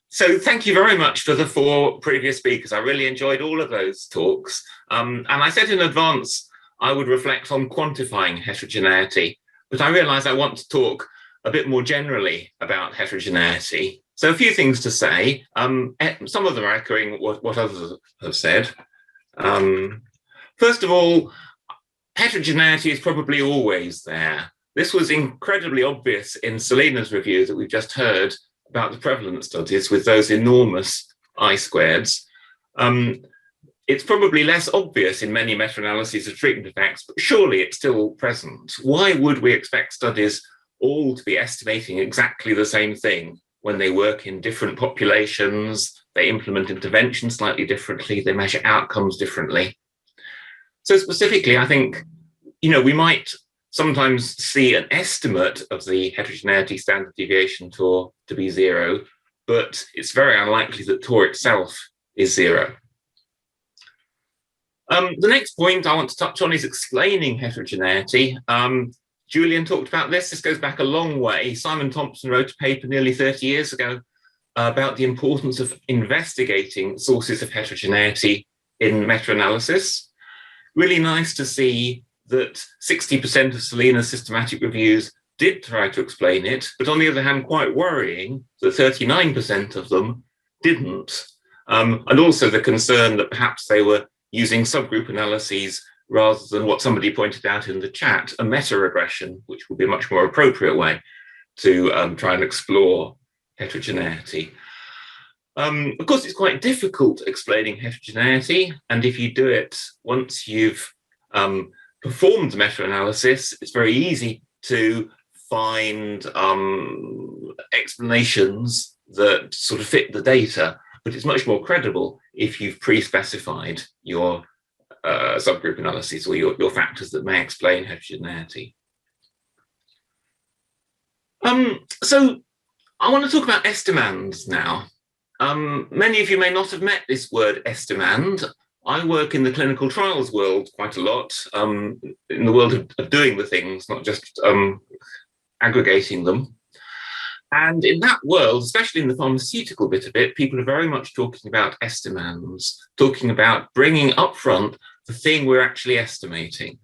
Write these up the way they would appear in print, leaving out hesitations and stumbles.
So thank you very much for the four previous speakers. I really enjoyed all of those talks. And I said in advance I would reflect on quantifying heterogeneity, but I realize I want to talk a bit more generally about heterogeneity. So a few things to say. Some of them are echoing what others have said. First of all, heterogeneity is probably always there. This was incredibly obvious in Selena's review that we've just heard about the prevalence studies with those enormous I-squareds. It's probably less obvious in many meta-analyses of treatment effects, but surely it's still present. Why would we expect studies all to be estimating exactly the same thing when they work in different populations, they implement interventions slightly differently, they measure outcomes differently? So specifically, I think, we might sometimes see an estimate of the heterogeneity standard deviation TOR to be 0, but it's very unlikely that TOR itself is 0. The next point I want to touch on is explaining heterogeneity. Julian talked about this. This goes back a long way. Simon Thompson wrote a paper nearly 30 years ago about the importance of investigating sources of heterogeneity in meta-analysis. Really nice to see that 60% of Selena's systematic reviews did try to explain it, but on the other hand, quite worrying that 39% of them didn't. And also the concern that perhaps they were using subgroup analyses rather than what somebody pointed out in the chat, a meta-regression, which would be a much more appropriate way to try and explore heterogeneity. Of course, it's quite difficult explaining heterogeneity, and if you do it once you've performed the meta-analysis, it's very easy to find explanations that sort of fit the data, but it's much more credible if you've pre-specified your subgroup analyses or your factors that may explain heterogeneity. So I want to talk about estimands now. Many of you may not have met this word estimand. I work in the clinical trials world quite a lot, in the world of doing the things, not just aggregating them. And in that world, especially in the pharmaceutical bit of it, people are very much talking about estimands, talking about bringing upfront the thing we're actually estimating.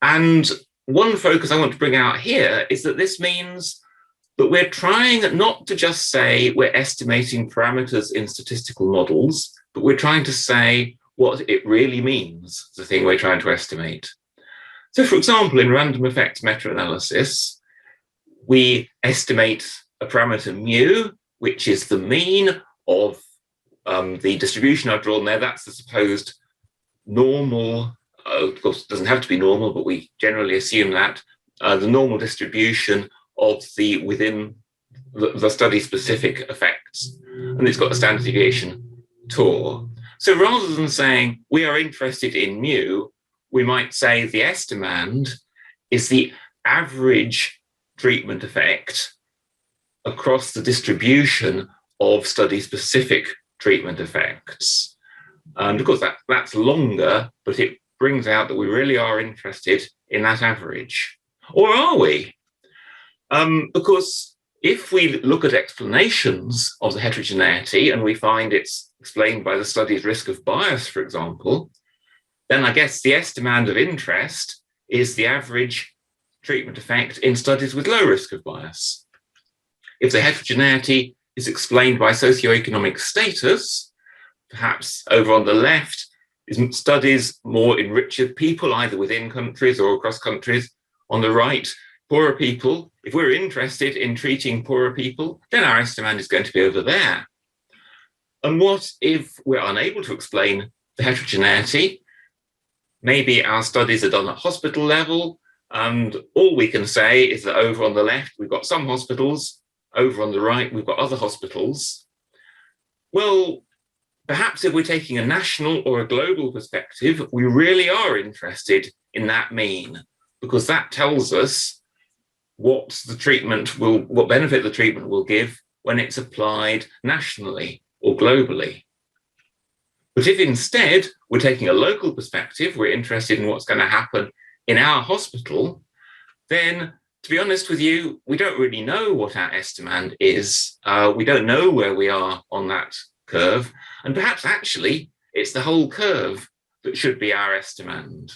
And one focus I want to bring out here is that this means that we're trying not to just say we're estimating parameters in statistical models, but we're trying to say what it really means, the thing we're trying to estimate. So for example, in random effects meta-analysis, we estimate a parameter mu, which is the mean of the distribution I've drawn there. That's the supposed normal, of course, it doesn't have to be normal, but we generally assume that, the normal distribution of the within the study-specific effects. And it's got a standard deviation TOR. So rather than saying we are interested in mu, we might say the estimand is the average treatment effect across the distribution of study-specific treatment effects. And of course, that's longer, but it brings out that we really are interested in that average. Or are we? Because if we look at explanations of the heterogeneity and we find it's explained by the study's risk of bias, for example, then I guess the estimand of interest is the average treatment effect in studies with low risk of bias. If the heterogeneity is explained by socioeconomic status, perhaps over on the left is studies more in richer people, either within countries or across countries. On the right, poorer people. If we're interested in treating poorer people, then our estimand is going to be over there. And what if we're unable to explain the heterogeneity? Maybe our studies are done at hospital level, and all we can say is that over on the left, we've got some hospitals, over on the right, we've got other hospitals. Well, perhaps if we're taking a national or a global perspective, we really are interested in that mean, because that tells us what benefit the treatment will give when it's applied nationally or globally. But if instead we're taking a local perspective, we're interested in what's going to happen in our hospital, then To be honest with you, we don't really know what our estimand is. We don't know where we are on that curve. And perhaps actually it's the whole curve that should be our estimand.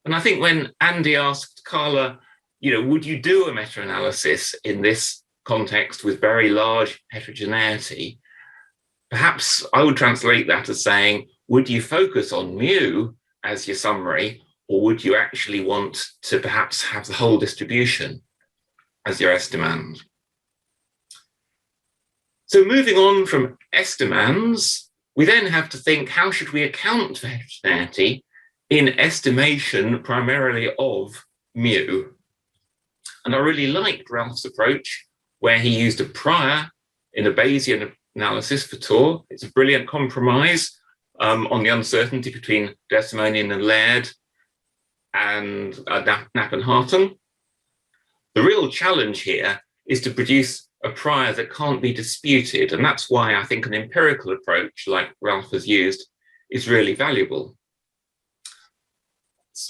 And I think when Andy asked Carla, would you do a meta-analysis in this context with very large heterogeneity? Perhaps I would translate that as saying, would you focus on mu as your summary, or would you actually want to perhaps have the whole distribution as your estimand? So moving on from estimands, we then have to think, how should we account for heterogeneity in estimation primarily of mu? And I really liked Ralph's approach, where he used a prior in a Bayesian analysis for Tor. It's a brilliant compromise on the uncertainty between Desmonian and Laird and Knapp and Hartung. The real challenge here is to produce a prior that can't be disputed, and that's why I think an empirical approach like Ralph has used is really valuable.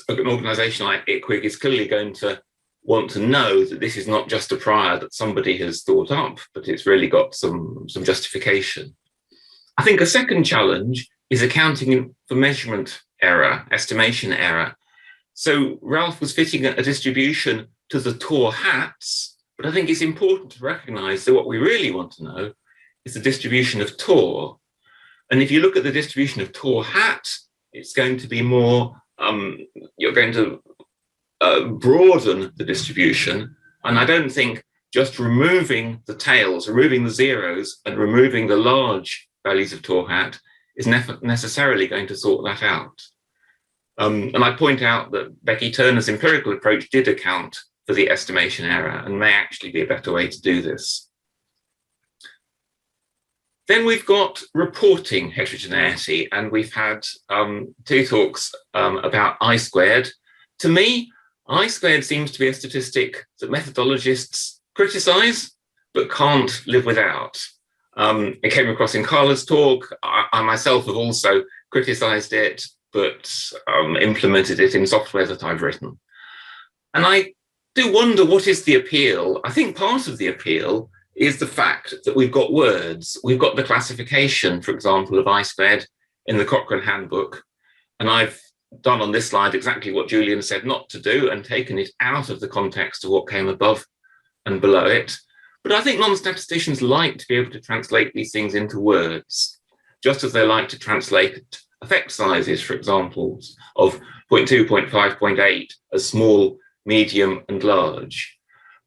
An organization like ICWIG is clearly going to want to know that this is not just a prior that somebody has thought up, but it's really got some justification. I think a second challenge is accounting for measurement error, estimation error. So Ralph was fitting a distribution to the Tor hats, but I think it's important to recognize that what we really want to know is the distribution of Tor. And if you look at the distribution of Tor hat, it's going to be more, you're going to broaden the distribution. And I don't think just removing the tails, removing the zeros and removing the large values of Tor hat is necessarily going to sort that out. And I point out that Becky Turner's empirical approach did account for the estimation error and may actually be a better way to do this. Then we've got reporting heterogeneity, and we've had two talks about I-squared. To me, I-squared seems to be a statistic that methodologists criticize, but can't live without. It came across in Carla's talk. I myself have also criticized it, but implemented it in software that I've written. And I do wonder, what is the appeal? I think part of the appeal is the fact that we've got words. We've got the classification, for example, of I-squared in the Cochrane Handbook. And I've done on this slide exactly what Julian said not to do and taken it out of the context of what came above and below it. But I think non-statisticians like to be able to translate these things into words, just as they like to translate effect sizes, for example, of 0.2, 0.5, 0.8 as small, medium, and large.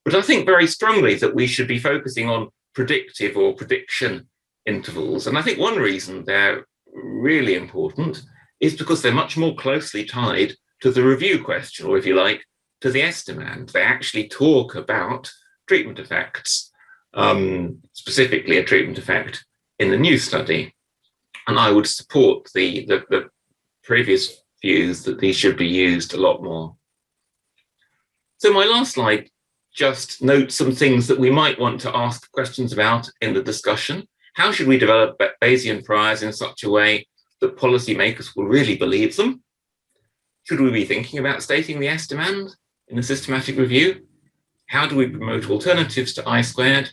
But I think very strongly that we should be focusing on predictive or prediction intervals. And I think one reason they're really important is because they're much more closely tied to the review question, or if you like, to the estimand. They actually talk about treatment effects, specifically a treatment effect in the new study. And I would support the previous views that these should be used a lot more. So my last slide just notes some things that we might want to ask questions about in the discussion. How should we develop Bayesian priors in such a way that policymakers will really believe them? Should we be thinking about stating the estimand in a systematic review? How do we promote alternatives to I-squared?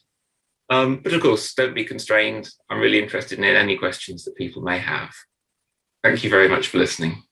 But of course, don't be constrained. I'm really interested in any questions that people may have. Thank you very much for listening.